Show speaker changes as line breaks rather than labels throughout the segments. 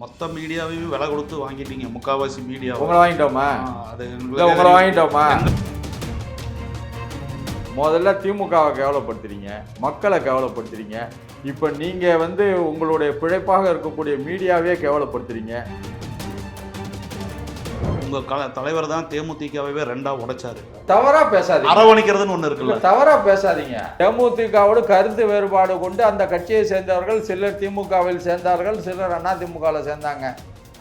மொத்த மீடியாவையும் விலை கொடுத்து வாங்கிட்டீங்க. முக்காவாசி மீடியா
உங்களை வாங்கிட்டோமா?
அது
உங்களை வாங்கிட்டோமா? முதல்ல திமுகவை கேவலப்படுத்துறீங்க, மக்களை கேவலப்படுத்துறீங்க. இப்போ நீங்கள் உங்களுடைய பிழைப்பாக இருக்கக்கூடிய மீடியாவே கேவலப்படுத்துறீங்க.
உங்க தலைவர் தான் தேமுதிகவே ரெண்டா உடைச்சாரு.
தவறா பேசாதீங்க.
அரவணைக்கிறதுன்னு ஒண்ணு இருக்குல்ல,
தவறா பேசாதீங்க. தேமுதிகவோடு கருத்து வேறுபாடு கொண்டு அந்த கட்சியை சேர்ந்தவர்கள் சிலர் திமுகவில் சேர்ந்தார்கள், சிலர் அதிமுகவில் சேர்ந்தாங்க.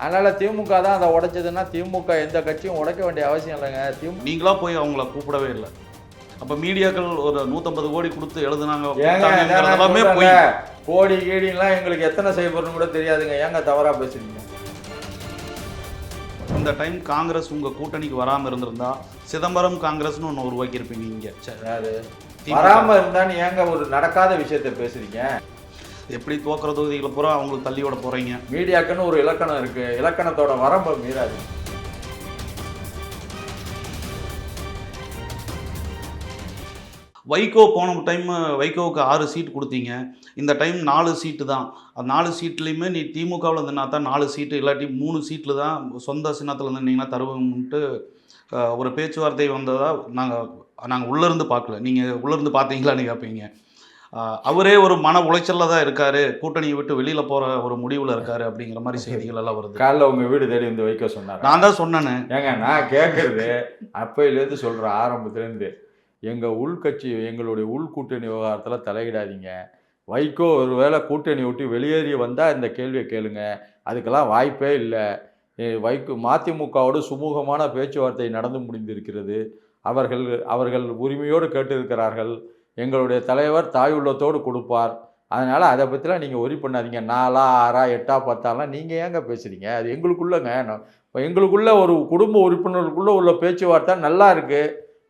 அதனால திமுக தான் அதை உடைச்சதுன்னா திமுக எந்த கட்சியும் உடைக்க வேண்டிய அவசியம் இல்லைங்க.
நீங்களா போய் அவங்கள கூப்பிடவே இல்லை. அப்ப மீடியாக்கள் ஒரு 150 கோடி கொடுத்து எழுதுனாங்க.
கோடி கீடிலாம் எங்களுக்கு எத்தனை செய்யப்படுறோம் கூட தெரியாதுங்க. ஏங்க தவறா பேசுறீங்க?
இந்த டைம் காங்கிரஸ் உங்க கூட்டணிக்கு வராம இருந்திருந்தா சிதம்பரம் காங்கிரஸ்னு ஒன்று உருவாக்கியிருப்பீங்க. நீங்க
வராம இருந்தான்னு ஏங்க ஒரு நடக்காத விஷயத்த பேசுறீங்க?
எப்படி தோக்குற தொகுதிகளை பூரா அவங்களுக்கு தள்ளி விட போறீங்க.
மீடியாக்குன்னு ஒரு இலக்கணம் இருக்கு, இலக்கணத்தோட வரம்பை மீறாது.
வைகோ போன டைம் வைகோவுக்கு 6 சீட் கொடுத்தீங்க. இந்த டைம் 4 சீட்டு தான். அது 4 சீட்லேயுமே நீ திமுகவில் இருந்தனா தான் 4 சீட்டு, இல்லாட்டி 3 சீட்டில் தான் சொந்த சின்னத்தில் இருந்தீங்கன்னா தருவோம்ட்டு ஒரு பேச்சுவார்த்தை வந்ததா நாங்கள் உள்ளேருந்து பார்க்கல. நீங்கள் உள்ளேருந்து பார்த்தீங்களான்னு கேட்பீங்க. அவரே ஒரு மன உளைச்சலில் தான் இருக்காரு, கூட்டணியை விட்டு வெளியில் போகிற ஒரு முடிவில் இருக்காரு அப்படிங்கிற மாதிரி செய்திகள் எல்லாம் வருது.
காலைல உங்கள் வீடு தேடி வந்து வைகோ சொன்னார்.
நான் தான் சொன்னேன்னு.
ஏங்க நான் கேட்குறது அப்பையிலேருந்து சொல்கிறேன், ஆரம்பத்துலேருந்து எங்கள் உள்கட்சி எங்களுடைய உள்கூட்டணி விவகாரத்தில் தலையிடாதீங்க. வைகோ ஒரு வேளை கூட்டணி விட்டு வெளியேறி வந்தால் இந்த கேள்வியை கேளுங்க. அதுக்கெல்லாம் வாய்ப்பே இல்லை. வைகோ மதிமுகவோடு சுமூகமான பேச்சுவார்த்தை நடந்து முடிந்திருக்கிறது. அவர்கள் உரிமையோடு கேட்டிருக்கிறார்கள். எங்களுடைய தலைவர் தாயுள்ளத்தோடு கொடுப்பார். அதனால் அதை பற்றிலாம் நீங்கள் ஒரி பண்ணாதீங்க. 4, 6, 8, 10 நீங்கள் ஏங்க பேசுகிறீங்க? அது எங்களுக்குள்ளங்க. எங்களுக்குள்ள ஒரு குடும்ப உறுப்பினர்களுக்குள்ளே உள்ள பேச்சுவார்த்தை நல்லா இருக்குது.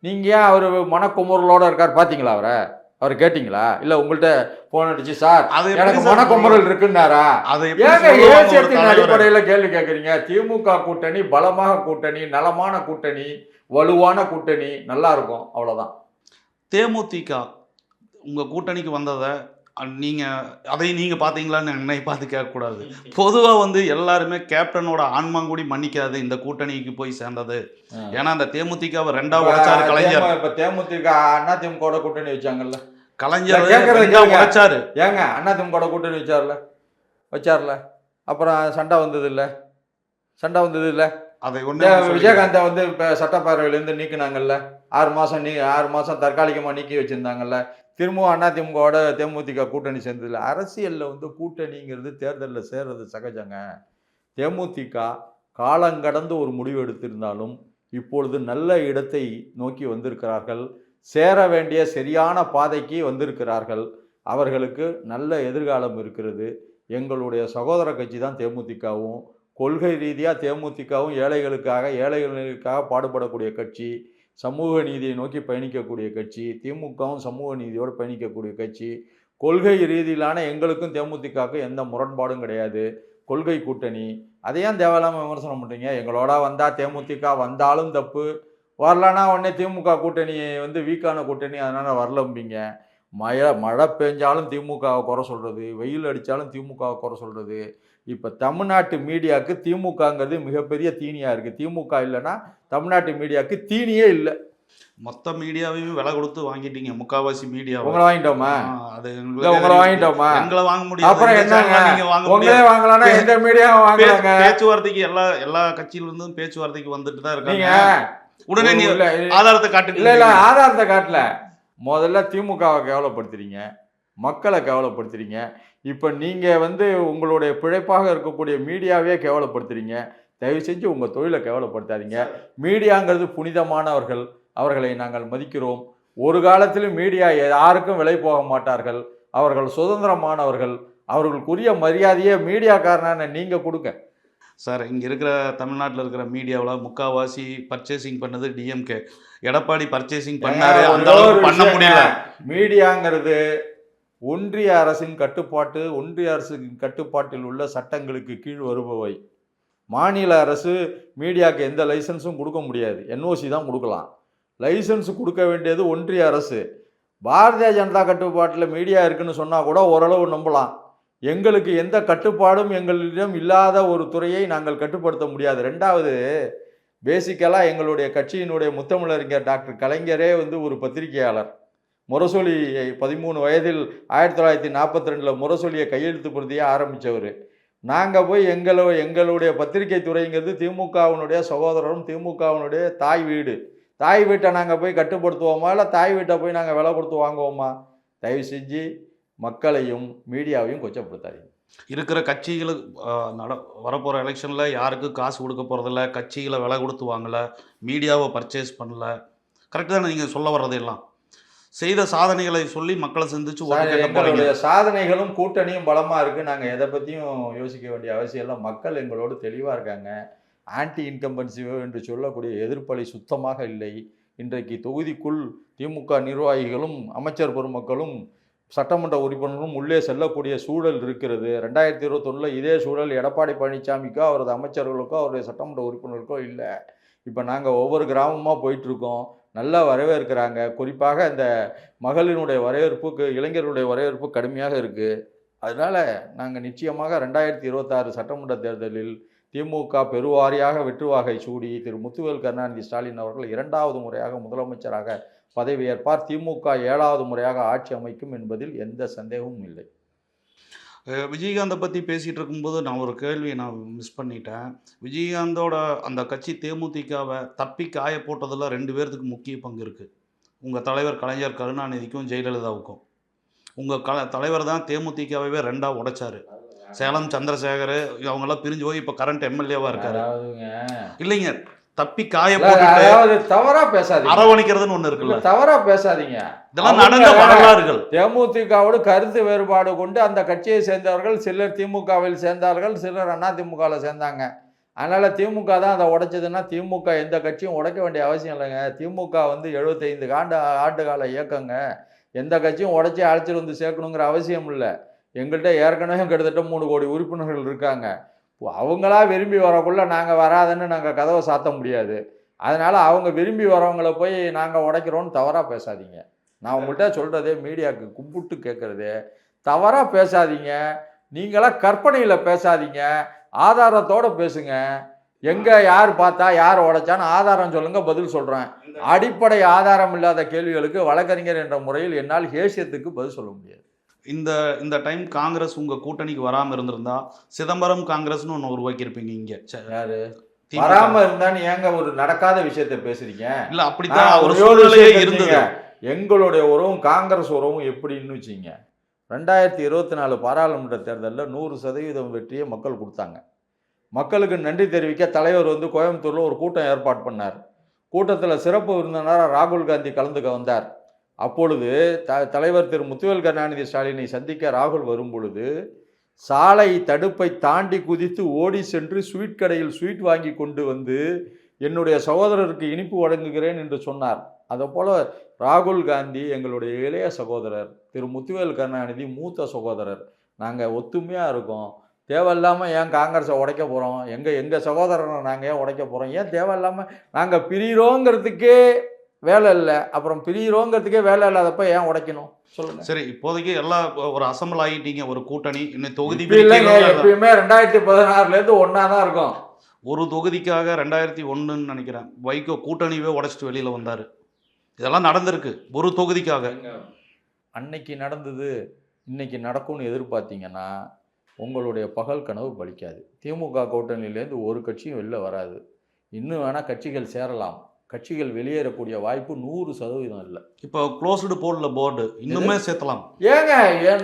நீங்கள் ஏன் அவர் மனக்குமுறலோடு இருக்கார்? பார்த்தீங்களா அவர் கேட்டிங்களா? இல்லை உங்கள்கிட்ட ஃபோன் அடிச்சு சார் எனக்கு மனக்குமுறல் இருக்குன்னாரா? ஏன் அடிப்படையில் கேள்வி கேட்குறீங்க? திமுக கூட்டணி பலமாக கூட்டணி, நலமான கூட்டணி, வலுவான கூட்டணி, நல்லா இருக்கும், அவ்வளோதான்.
தேமுதிக உங்கள் கூட்டணிக்கு வந்ததை நீங்கள் பார்த்தீங்களான்னு என்னை பார்த்து கேட்கக்கூடாது. பொதுவாக எல்லாருமே கேப்டனோட ஆன்மாங்கூடி மன்னிக்காது இந்த கூட்டணிக்கு போய் சேர்ந்தது. ஏன்னா அந்த தேமுதிகவை ரெண்டா உடைச்சாரு கலைஞர்.
இப்போ தேமுதிக அதிமுக கூட்டணி வச்சாங்கல்ல,
கலைஞர் உடைச்சாரு.
ஏங்க அதிமுக கூட்டணி வச்சார்ல, அப்புறம் சண்டை வந்தது இல்லை. அதை விஜயகாந்தை இப்போ சட்டப்பேரவையிலேருந்து நீக்கினாங்கல்ல. 6 மாதம் தற்காலிகமாக நீக்கி வச்சுருந்தாங்கல்ல. திரும்பவும் அதிமுகவோட தேமுதிக கூட்டணி சேர்ந்ததில்ல. அரசியலில் கூட்டணிங்கிறது தேர்தலில் சேர்றது சகஜங்க. தேமுதிக காலங்கடந்து ஒரு முடிவு எடுத்திருந்தாலும் இப்பொழுது நல்ல இடத்தை நோக்கி வந்திருக்கிறார்கள். சேர வேண்டிய சரியான பாதைக்கு வந்திருக்கிறார்கள். அவர்களுக்கு நல்ல எதிர்காலம் இருக்கிறது. எங்களுடைய சகோதர கட்சி தான் தேமுதிகவும். கொள்கை ரீதியாக தேமுதிகவும் ஏழைகளுக்காக பாடுபடக்கூடிய கட்சி, சமூக நீதியை நோக்கி பயணிக்கக்கூடிய கட்சி. திமுகவும் சமூக நீதியோடு பயணிக்கக்கூடிய கட்சி. கொள்கை ரீதியிலான எங்களுக்கும் தேமுதிகவுக்கும் எந்த முரண்பாடும் கிடையாது. கொள்கை கூட்டணி. அதையும் தேவையில்லாமல் விமர்சனம் பண்ணுறீங்க. எங்களோட வந்தால் தேமுதிக வந்தாலும் தப்பு, வரலன்னா உடனே திமுக கூட்டணி வீக்கான கூட்டணி, அதனால் வரலம்பிங்க. மழை பெஞ்சாலும் திமுகவை குறை சொல்கிறது, வெயில் அடித்தாலும் திமுகவை குறை சொல்கிறது. இப்போ தமிழ்நாட்டு மீடியாவுக்கு திமுகங்கிறது மிகப்பெரிய தீனியாக இருக்குது. திமுக இல்லைன்னா தமிழ்நாட்டு மீடியாவுக்கு தீனியே இல்லை.
மொத்த மீடியாவையும் விலை கொடுத்து வாங்கிட்டீங்க. முக்காவாசி மீடியா
உங்களை வாங்கிட்டோமா?
அது
உங்களை வாங்கிட்டோமா?
எங்களை வாங்க முடியாது.
அப்புறம் என்ன வாங்கலாம்னா எந்த மீடியா வாங்கலாங்க?
பேச்சுவார்த்தைக்கு எல்லா கட்சியிலிருந்தும் பேச்சுவார்த்தைக்கு வந்துட்டு தான் இருக்காங்க. உடனே நீ ஆதாரத்தை காட்டு.
இல்லை ஆதாரத்தை காட்டல. முதல்ல திமுகவை கேவலப்படுத்துறீங்க, மக்களை கேவலப்படுத்துறீங்க. இப்போ நீங்கள் உங்களுடைய பிழைப்பாக இருக்கக்கூடிய மீடியாவே கேவலப்படுத்துறீங்க. தயவு செஞ்சு உங்கள் தொழிலை கேவலப்படுத்தாதீங்க. மீடியாங்கிறது புனிதமானவர்கள், அவர்களை நாங்கள் மதிக்கிறோம். ஒரு காலத்திலும் மீடியா யாருக்கும் விலை போக மாட்டார்கள். அவர்கள் சுதந்திரமானவர்கள். அவர்களுக்குரிய மரியாதையை மீடியாக்காரனான நீங்கள் கொடுங்க.
சார், இங்கே இருக்கிற தமிழ்நாட்டில் இருக்கிற மீடியாவில் முக்கால்வாசி பர்ச்சேசிங் பண்ணது டிஎம்கே. எடப்பாடி பர்ச்சேசிங் பண்ணாரு, அந்த அளவுக்கு பண்ண முடியல.
மீடியாங்கிறது ஒன்றிய அரசின் கட்டுப்பாட்டில் உள்ள சட்டங்களுக்கு கீழ் வருபவை. மாநில அரசு மீடியாவுக்கு எந்த லைசன்ஸும் கொடுக்க முடியாது, என்ஓசி தான் கொடுக்கலாம். லைசன்ஸ் கொடுக்க வேண்டியது ஒன்றிய அரசு. பாரதிய ஜனதா கட்டுப்பாட்டில் மீடியா இருக்குன்னு சொன்னால் கூட ஓரளவு நம்பலாம். எங்களுக்கு எந்த கட்டுப்பாடும் எங்களிடம் இல்லாத ஒரு துறையை நாங்கள் கட்டுப்படுத்த முடியாது. ரெண்டாவது, பேசிக்கலாக எங்களுடைய கட்சியினுடைய முத்தமிழறிஞர் டாக்டர் கலைஞரே வந்து ஒரு பத்திரிகையாளர். முரசொலி 13 வயதில் 1942 முரசொலியை கையெழுத்து பிரதியாக ஆரம்பித்தவர். நாங்கள் போய் எங்களுடைய பத்திரிகை துறைங்கிறது திமுகவினுடைய சகோதரரும் திமுகவினுடைய தாய் வீடு. தாய் வீட்டை நாங்கள் போய் கட்டுப்படுத்துவோமா, இல்லை தாய் வீட்டை போய் நாங்கள் விலை கொடுத்து வாங்குவோமா? தயவு செஞ்சு மக்களையும் மீடியாவையும் கொச்சப்படுத்தாதீங்க.
இருக்கிற கட்சிகளுக்கு வரப்போகிற எலெக்ஷனில் யாருக்கு காசு கொடுக்க போகிறதில்ல, கட்சிகளை விலை கொடுத்து வாங்கலை, மீடியாவை பர்ச்சேஸ் பண்ணல. கரெக்டு தானே நீங்கள் சொல்ல வர்றது எல்லாம்? செய்த சாதனைகளை சொல்லி மக்களை சிந்திச்சு
எங்களுடைய சாதனைகளும் கூட்டணியும் பலமாக இருக்குது. நாங்கள் எதை பற்றியும் யோசிக்க வேண்டிய அவசியம் இல்லை. மக்கள் எங்களோடு தெளிவாக இருக்காங்க. ஆன்டி இன்கம்பன்சிவ் என்று சொல்லக்கூடிய எதிர்ப்பலை சுத்தமாக இல்லை. இன்றைக்கு தொகுதிக்குள் திமுக நிர்வாகிகளும் அமைச்சர் பெருமக்களும் சட்டமன்ற உறுப்பினரும் உள்ளே செல்லக்கூடிய சூழல் இருக்கிறது. 2021 இதே சூழல் எடப்பாடி பழனிசாமிக்கோ அவரது அமைச்சர்களுக்கோ அவருடைய சட்டமன்ற உறுப்பினருக்கோ இல்லை. இப்போ நாங்கள் ஒவ்வொரு கிராமமாக போயிட்டுருக்கோம். நல்லா வரவேற்கிறாங்க. குறிப்பாக இந்த மகளினுடைய வரவேற்புக்கு, இளைஞர்களுடைய வரவேற்பு கடுமையாக இருக்குது. அதனால் நாங்கள் நிச்சயமாக 2026 சட்டமன்ற தேர்தலில் திமுக பெருவாரியாக வெற்றுவாகை சூடி திரு முத்துவேல் கருணாநிதி ஸ்டாலின் அவர்கள் 2வது முறையாக முதலமைச்சராக பதவியேற்பார். திமுக 7வது முறையாக ஆட்சி அமைக்கும் என்பதில் எந்த சந்தேகமும் இல்லை.
விஜயகாந்தை பற்றி பேசிகிட்டு இருக்கும்போது நான் ஒரு கேள்வியை மிஸ் பண்ணிட்டேன். விஜயகாந்தோட அந்த கட்சி தேமுதிகவை தப்பி காய போட்டதில் 2 பேர்த்துக்கு முக்கிய பங்கு இருக்குது. உங்கள் தலைவர் கலைஞர் கருணாநிதிக்கும் ஜெயலலிதாவுக்கும். உங்கள் தலைவர் தான் தேமுதிகவே 2ஆக உடைச்சார். சேலம் சந்திரசேகர் அவங்கெல்லாம் பிரிஞ்சு போய் இப்போ கரண்ட் எம்எல்ஏவாக இருக்காரு. இல்லைங்க, தப்பி காய போட்டு
தவறா பேசாதீங்க.
அரவணைக்கிறதுன்னு ஒண்ணு இருக்குல்ல,
தவறா பேசாதீங்க.
இதெல்லாம் நடந்த வரலாறுகள்.
தேமுதிகவோடு கருத்து வேறுபாடு கொண்டு அந்த கட்சியை சேர்ந்தவர்கள் சிலர் திமுகவில் சேர்ந்தார்கள், சிலர் அதிமுகவில் சேர்ந்தாங்க. அதனால திமுக தான் அதை உடைச்சதுன்னா திமுக எந்த கட்சியும் உடைக்க வேண்டிய அவசியம் இல்லைங்க. திமுக வந்து 75 ஆண்டு கால இயக்கங்க. எந்த கட்சியும் உடைச்சி அழைச்சிட்டு வந்து சேர்க்கணுங்கிற அவசியம் இல்லை. எங்கள்கிட்ட ஏற்கனவே கிட்டத்தட்ட 3 கோடி உறுப்பினர்கள் இருக்காங்க. அவங்களா விரும்பி வரக்குள்ள நாங்கள் வராதுன்னு நாங்கள் கதவை சாத்த முடியாது. அதனால் அவங்க விரும்பி வரவங்களை போய் நாங்கள் உடைக்கிறோன்னு தவறாக பேசாதீங்க. நான் உங்கள்கிட்ட சொல்கிறதே, மீடியாவுக்கு கும்பிட்டு கேட்குறதே, தவறாக பேசாதீங்க. நீங்களாம் கற்பனையில் பேசாதீங்க, ஆதாரத்தோடு பேசுங்க. எங்கே யார் பார்த்தா யார் உடைச்சான்னு ஆதாரம் சொல்லுங்கள், பதில் சொல்கிறேன். அடிப்படை ஆதாரம் இல்லாத கேள்விகளுக்கு வழக்கறிஞர் என்ற முறையில் என்னால் ஹேசியத்துக்கு பதில் சொல்ல முடியாது.
இந்த டைம் காங்கிரஸ் உங்க கூட்டணிக்கு வராம இருந்திருந்தா சிதம்பரம் காங்கிரஸ்னு ஒன்று உருவாக்கியிருப்பீங்க. இங்க
யாரு வராம இருந்தான்னு ஏங்க ஒரு நடக்காத விஷயத்த பேசுறீங்க?
இல்ல, அப்படித்தான் ஒரு சூழ்நிலையே இருந்தது.
எங்களுடைய உறவும் காங்கிரஸ் உறவும் எப்படின்னு வச்சிங்க, 2024 பாராளுமன்ற தேர்தலில் 100% வெற்றியை மக்கள் கொடுத்தாங்க. மக்களுக்கு நன்றி தெரிவிக்க தலைவர் வந்து கோயம்புத்தூர்ல ஒரு கூட்டம் ஏற்பாடு பண்ணார். கூட்டத்தில் சிறப்பு விருந்தினராக ராகுல் காந்தி கலந்துக்க வந்தார். அப்பொழுது தலைவர் திரு முத்துவேல் கருணாநிதி ஸ்டாலினை சந்திக்க ராகுல் வரும் பொழுது சாலை தடுப்பை தாண்டி குதித்து ஓடி சென்று ஸ்வீட் கடையில் ஸ்வீட் வாங்கி கொண்டு வந்து என்னுடைய சகோதரருக்கு இனிப்பு வழங்குகிறேன் என்று சொன்னார். அதுபோல் ராகுல் காந்தி எங்களுடைய இளைய சகோதரர், திரு முத்துவேல் கருணாநிதி மூத்த சகோதரர். நாங்கள் ஒத்துமையாக இருக்கோம். தேவையில்லாமல் ஏன் காங்கிரஸை உடைக்க போகிறோம்? எங்கள் சகோதரனை நாங்கள் ஏன் உடைக்க போகிறோம்? ஏன் தேவையில்லாமல் நாங்கள் பிரிகிறோங்கிறதுக்கே வேலை இல்லை, அப்புறம் பிரிகிறோங்கிறதுக்கே வேலை இல்லாதப்ப ஏன் உடைக்கணும் சொல்லுங்க.
சரி, இப்போதைக்கு எல்லாம் ஒரு அசம்பிள் ஆகிட்டீங்க, ஒரு கூட்டணி. இன்னும் தொகுதி
எப்பயுமே 2016 ஒன்னா தான் இருக்கும்.
ஒரு தொகுதிக்காக 2001 நினைக்கிறேன் வைகோ கூட்டணியே உடைச்சிட்டு வெளியில வந்தாரு. இதெல்லாம் நடந்திருக்கு ஒரு தொகுதிக்காக.
அன்னைக்கு நடந்தது இன்னைக்கு நடக்கும்னு எதிர்பார்த்தீங்கன்னா உங்களுடைய பகல் கனவு பலிக்காது. திமுக கூட்டணியிலேருந்து ஒரு கட்சியும் வெளில வராது. இன்னும் வேணால் கட்சிகள் சேரலாம். கட்சிகள் வெளியேறக்கூடிய வாய்ப்பு 100% இல்லை.
இப்போ க்ளோஸ்டு போர்டு இன்னுமே சேர்த்தலாம்.
ஏங்க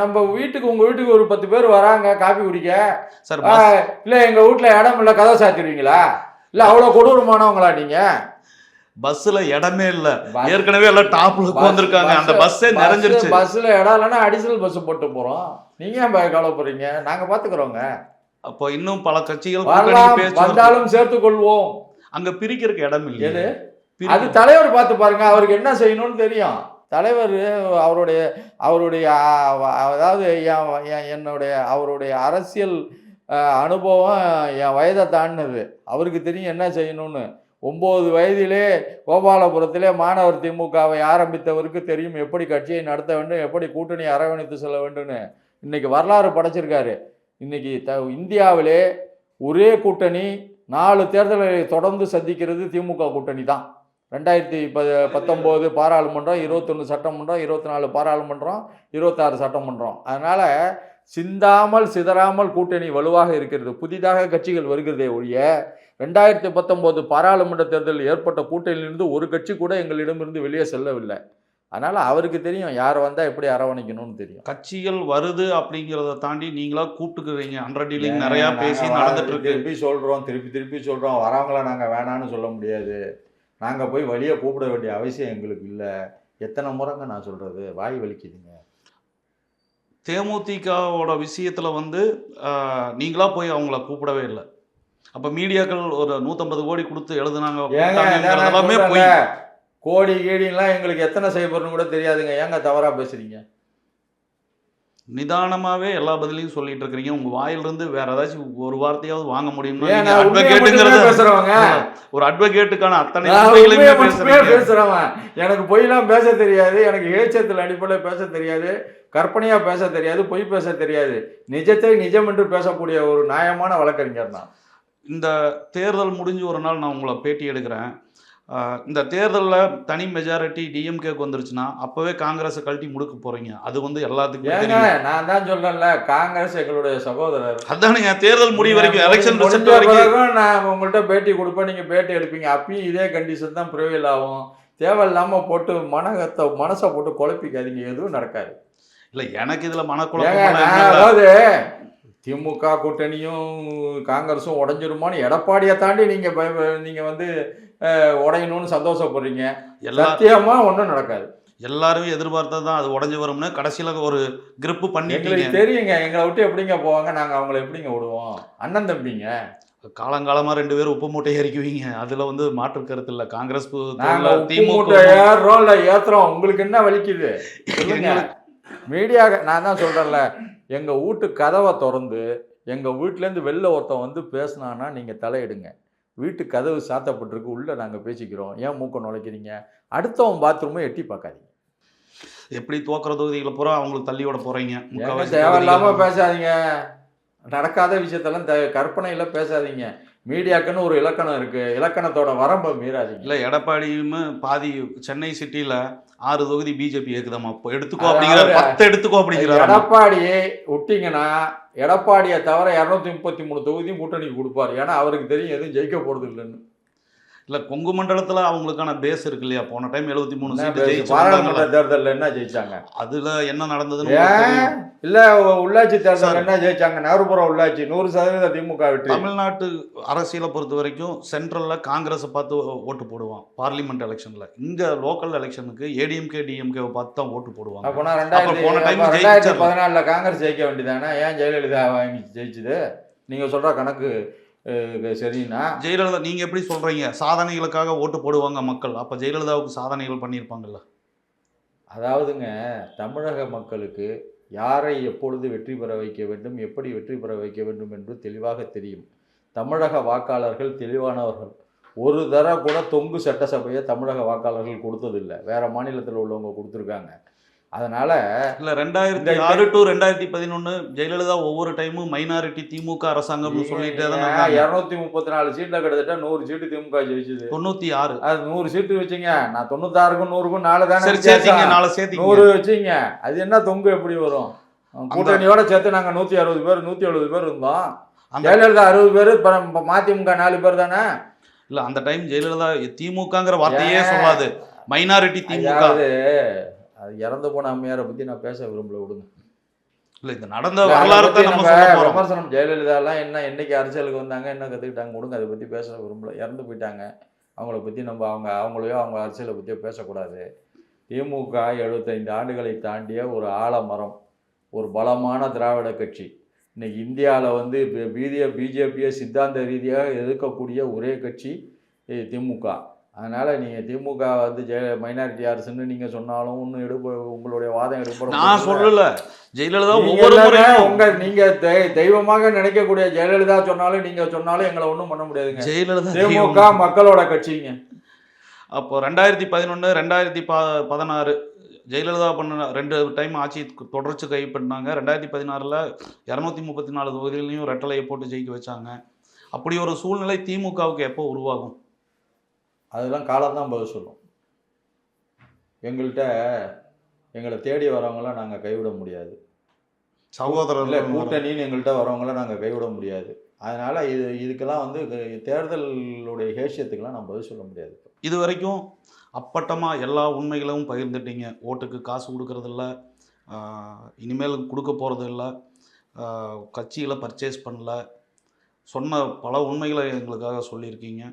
நம்ம வீட்டுக்கு உங்கள் வீட்டுக்கு ஒரு 10 பேர் வராங்க காப்பி குடிக்க
சார்.
இல்லை எங்கள் வீட்டில் இடம் இல்லை, கதவை சாத்திடுவீங்களா? இல்லை அவ்வளோ கொடூரமானவங்களா நீங்கள்?
பஸ்ஸில் இடமே இல்லை, ஏற்கனவே எல்லாம் டாப்ல உட்காந்துருக்காங்க, அந்த பஸ்ஸே நிறைஞ்சிருச்சு.
பஸ்ஸில் இடம் இல்லைன்னா அடிஷனல் பஸ் போட்டு போகிறோம். நீங்கள் ஏன் கவலைப்படுறீங்க? நாங்கள் பார்த்துக்குறோங்க.
அப்போ இன்னும் பல கட்சிகள்
வந்தாலும் சேர்த்துக்கொள்வோம்.
அங்கே பிரிக்கிறதுக்கு இடம் இல்லை.
அது தலைவர் பார்த்து பாருங்க, அவருக்கு என்ன செய்யணும்னு தெரியும். தலைவர் அவருடைய அதாவது அவருடைய அரசியல் அனுபவம் என் வயதை தாண்டினது. அவருக்கு தெரியும் என்ன செய்யணும்னு. 9 வயதிலே கோபாலபுரத்திலே மாணவர் திமுகவை ஆரம்பித்தவருக்கு தெரியும் எப்படி கட்சியை நடத்த வேண்டும், எப்படி கூட்டணி அரவணைத்து செல்ல வேண்டும்னு. இன்னைக்கு வரலாறு படைச்சிருக்காரு. இன்னைக்கு இந்தியாவிலே ஒரே கூட்டணி 4 தேர்தலை தொடர்ந்து சந்திக்கிறது திமுக கூட்டணி தான். 2019 பாராளுமன்றம், 21 சட்டமன்றம், 24 பாராளுமன்றம், 26 சட்டமன்றம். அதனால சிந்தாமல் சிதறாமல் கூட்டணி வலுவாக இருக்கிறது. புதிதாக கட்சிகள் வருகிறதே ஒழிய 2019 பாராளுமன்ற தேர்தலில் ஏற்பட்ட கூட்டணியிலிருந்து ஒரு கட்சி கூட எங்களிடமிருந்து வெளியே செல்லவில்லை. அதனால அவருக்கு தெரியும் யார் வந்தா எப்படி அரவணைக்கணும்னு தெரியும்.
கட்சிகள் வருது அப்படிங்கிறத தாண்டி நீங்களா கூப்பிட்டுக்கிறீங்க. அண்டர் டீலிங் நிறைய பேசி நடந்துட்டு இருக்கு.
திருப்பி சொல்றோம் வரவங்கள நாங்க வேணான்னு சொல்ல முடியாது. நாங்க போய் வழியை கூப்பிட வேண்டிய அவசியம் எங்களுக்கு இல்லை. எத்தனை முறைங்க நான் சொல்றது, வாய் வலிக்குதுங்க.
தேமுதிகவோட விஷயத்துல வந்து நீங்களா போய் அவங்கள கூப்பிடவே இல்லை. அப்ப மீடியாக்கள் ஒரு 150 கோடி கொடுத்து எழுதுனாங்க.
கோடி கீடிலாம் எங்களுக்கு எத்தனை செய்யப்படுறன்னு கூட தெரியாதுங்க. ஏங்க தவறா பேசுறீங்க?
நிதானமாவே எல்லா பதிலையும் சொல்லிட்டு இருக்கிறீங்க. உங்க வாயிலிருந்து வேற ஏதாச்சும் ஒரு வார்த்தையாவது வாங்க முடியும்னா ஒரு அட்வொகேட்டுக்கான அத்தனை
பேசுறவன். எனக்கு பொய்லாம் பேச தெரியாது, எனக்கு இளைச்சத்தில் அடிப்படையில் பேச தெரியாது, கற்பனையா பேச தெரியாது, பொய் பேச தெரியாது. நிஜத்தை நிஜம் என்று பேசக்கூடிய ஒரு நியாயமான வழக்கறிஞர் தான்.
இந்த தேர்தல் முடிஞ்சு ஒரு நாள் நான் உங்களை பேட்டி எடுக்கிறேன். இந்த தேர்தலில் தனி மெஜாரிட்டி டிஎம்கேக்கு வந்துருச்சுன்னா அப்பவே காங்கிரஸை கழட்டி முடுக்க போறீங்க. அது வந்து எல்லாத்துக்கும்
நான் தான் சொல்றேன்ல, காங்கிரஸ் எங்களுடைய சகோதரர்.
அதானுங்க தேர்தல் முடிவு வரைக்கும், எலெக்ஷன் ரிசல்ட் வரைக்கும்
நான் உங்கள்கிட்ட பேட்டி கொடுப்பேன், நீங்க பேட்டி எடுப்பீங்க. அப்பயும் இதே கண்டிஷன் தான் ப்ரிவைல் ஆகும். தேவையில்லாம போட்டு மனசை போட்டு குழப்பிக்காதீங்க, எதுவும் நடக்காது.
இல்லை எனக்கு இதுல மனக்குழப்பம்.
அதாவது திமுக கூட்டணியும் காங்கிரஸும் உடஞ்சிருமான்னு எடப்பாடியை தாண்டி நீங்க வந்து உடையணும்னு சந்தோஷப்படுறீங்க. சத்தியமா ஒன்றும் நடக்காது.
எல்லாரும் எதிர்பார்த்ததான் அது உடஞ்சி வரும்னு கடைசியில ஒரு கிரிப்பு பண்ணி
எங்களுக்கு தெரியுங்க. எங்களை விட்டு எப்படிங்க போவாங்க, நாங்க அவங்களை எப்படிங்க விடுவோம்? அண்ணன் தம்பிங்க.
காலங்காலமா 2 பேரும் உப்பு மூட்டை ஏறிக்குவீங்க. அதுல வந்து மாற்று கருத்து இல்ல. காங்கிரஸ்
திமுக ஏத்துறோம். உங்களுக்கு என்ன வலிக்குது? மீடியா நான் தான் சொல்றேன்ல, எங்க வீட்டு கதவை திறந்து எங்க வீட்டிலேருந்து வெளில ஒருத்தன் வந்து பேசினான்னா நீங்க தலையிடுங்க. வீட்டு கதவு சாத்தப்பட்டிருக்கு, உள்ள நாங்கள் பேசிக்கிறோம், ஏன் மூக்க நுழைக்கிறீங்க? அடுத்தவன் பாத்ரூமை எட்டி பார்க்காதீங்க.
எப்படி தோக்கிற தொகுதிகளை பூரா அவங்களுக்கு தள்ளி விட போறீங்க.
தேவையில்லாம பேசாதீங்க. நடக்காத விஷயத்தெல்லாம் கற்பனையில பேசாதீங்க. மீடியாக்குன்னு ஒரு இலக்கணம் இருக்கு, இலக்கணத்தோட வரம்பை மீறாதீங்க.
இல்லை எடப்பாடியுமே பாதி சென்னை சிட்டியில 6 தொகுதி பிஜேபி இருக்குதாமா, எடுத்துக்கோ அப்படிங்கிற 10 எடுத்துக்கோ அப்படிங்கிற.
எடப்பாடியை விட்டீங்கன்னா எடப்பாடியை தவிர 233 தொகுதியும் கூட்டணிக்கு கொடுப்பாரு. ஏன்னா அவருக்கு தெரியும் எதுவும் ஜெயிக்க போறது இல்லைன்னு.
இல்லை கொங்கு மண்டலத்துல அவங்களுக்கான பேஸ் இருக்கு இல்லையா? போன டைம் 73
சீட்டு பாராளுமன்ற தேர்தலில் என்ன ஜெயிச்சாங்க?
அதுல என்ன நடந்ததுன்னு
இல்ல, உள்ளாட்சி தேர்தல் என்ன ஜெயிச்சாங்க? நகர்ப்புற உள்ளாட்சி 100% திமுக வெற்றி.
தமிழ்நாட்டு அரசியலை பொறுத்த வரைக்கும் சென்ட்ரல்ல காங்கிரஸை பார்த்து ஓட்டு போடுவான் பார்லிமெண்ட் எலெக்ஷன்ல. இங்க லோக்கல் எலெக்ஷனுக்கு ஏடிஎம்கே டிஎம்கே பார்த்து தான் ஓட்டு போடுவாங்க.
அப்போனா 2014 காங்கிரஸ் ஜெயிக்க வேண்டியதானே? ஏன் ஜெயலலிதா ஜெயிச்சுது? நீங்க சொல்ற கணக்கு சரிண்ணா.
ஜெயலலிதா நீங்க எப்படி சொல்றீங்க? சாதனைகளுக்காக ஓட்டு போடுவாங்க மக்கள். அப்ப ஜெயலலிதாவுக்கு சாதனைகள் பண்ணியிருப்பாங்கல்ல.
அதாவதுங்க, தமிழக மக்களுக்கு யாரை எப்பொழுது வெற்றி பெற வைக்க வேண்டும், எப்படி வெற்றி பெற வைக்க வேண்டும் என்று தெளிவாக தெரியும். தமிழக வாக்காளர்கள் தெளிவானவர்கள். ஒரு தடவை கூட தொங்கு சட்டசபையை தமிழக வாக்காளர்கள் கொடுத்ததில்லை. வேற மாநிலத்தில் உள்ளவங்க கொடுத்துருக்காங்க. அதனால
இல்லை 2006 to 2011 ஜெயலலிதா ஒவ்வொரு டைமும் மைனாரிட்டி திமுக அரசாங்கம்னு சொல்லிட்டே தான்
234 சீட்டில் கிட்டத்தட்ட 100 சீட்டு திமுக ஜெயிச்சுது.
96
அது 100 சீட்டு வச்சுங்க. நான் 96க்கும் 100க்கும் 4 தானே
சேர்த்தீங்க. 4 சேர்த்து
100 வச்சுங்க. அது என்ன தொங்கு எப்படி வரும்? கூட்டணியோட சேர்த்து நாங்கள் 160 பேர் 170 பேர் இருந்தோம். ஜெயலலிதா 60 பேர், மதிமுக 4 பேர் தானே.
இல்லை அந்த டைம் ஜெயலலிதா திமுகங்கிற வார்த்தையே சொல்லாது, மைனாரிட்டி திமுக.
அது இறந்து போன அம்மையாரை பற்றி நான் பேச விரும்பல, விடுங்க.
இல்லை இந்த நடந்த வரலாறு
விமர்சனம். ஜெயலலிதாலாம் என்ன என்னைக்கு அரசியலுக்கு வந்தாங்க, என்ன கற்றுக்கிட்டாங்க, விடுங்க. அதை பற்றி பேச விரும்பல. இறந்து போயிட்டாங்க. அவங்கள பற்றி நம்ம அவங்களையோ அவங்க அரசியலை பற்றியோ பேசக்கூடாது. திமுக 75 ஆண்டுகளை தாண்டிய ஒரு ஆலமரம், ஒரு பலமான திராவிட கட்சி. இன்னைக்கு இந்தியாவில் வந்து பிஜேபியை சித்தாந்த ரீதியாக எதிர்க்கக்கூடிய ஒரே கட்சி திமுக. அதனால நீங்க திமுக வந்து மைனாரிட்டி அரசுன்னு நீங்க சொன்னாலும் ஒன்றும் உங்களுடைய வாதம் எடுப்பட
நான் சொல்லல. ஜெயலலிதா
நீங்க தெய்வமாக நினைக்கக்கூடிய ஜெயலலிதா சொன்னாலும் நீங்க சொன்னாலும் எங்களை ஒன்றும் பண்ண முடியாதுங்க.
ஜெயலலிதா
திமுக மக்களோட கட்சிங்க.
அப்போ 2011 2016 ஜெயலலிதா பண்ண 2 டைம் ஆட்சி தொடர்ச்சி கைப்பற்றினாங்க. 2016ல் 234 தொகுதிகளையும் ரெட்டலையை போட்டு ஜெயிக்க வச்சாங்க. அப்படி ஒரு சூழ்நிலை திமுகவுக்கு எப்போ உருவாகும்?
அதெல்லாம் காலம் தான் பதில் சொல்லும். எங்களை தேடி வரவங்களாம் நாங்கள் கைவிட முடியாது. இல்லை
சகோதரர்கள்
கூட்டணின்னு எங்கள்கிட்ட வரவங்கள நாங்கள் கைவிட முடியாது. அதனால் இதுக்கெல்லாம் வந்து தேர்தலுடைய ஹேஷியத்துக்கெல்லாம் நான் பதில் சொல்ல முடியாது.
இது வரைக்கும் அப்பட்டமாக எல்லா உண்மைகளும் பகிர்ந்துட்டீங்க. ஓட்டுக்கு காசு கொடுக்கறதில்ல, இனிமேல் கொடுக்க போகிறது இல்லை, கட்சிகளை பர்ச்சேஸ் பண்ணல, சொன்ன பல உண்மைகளை எங்களுக்காக சொல்லியிருக்கீங்க.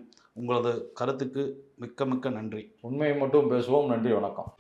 உங்களது கருத்துக்கு மிக்க மிக்க நன்றி.
உண்மையை மட்டும் பேசுவோம். நன்றி, வணக்கம்.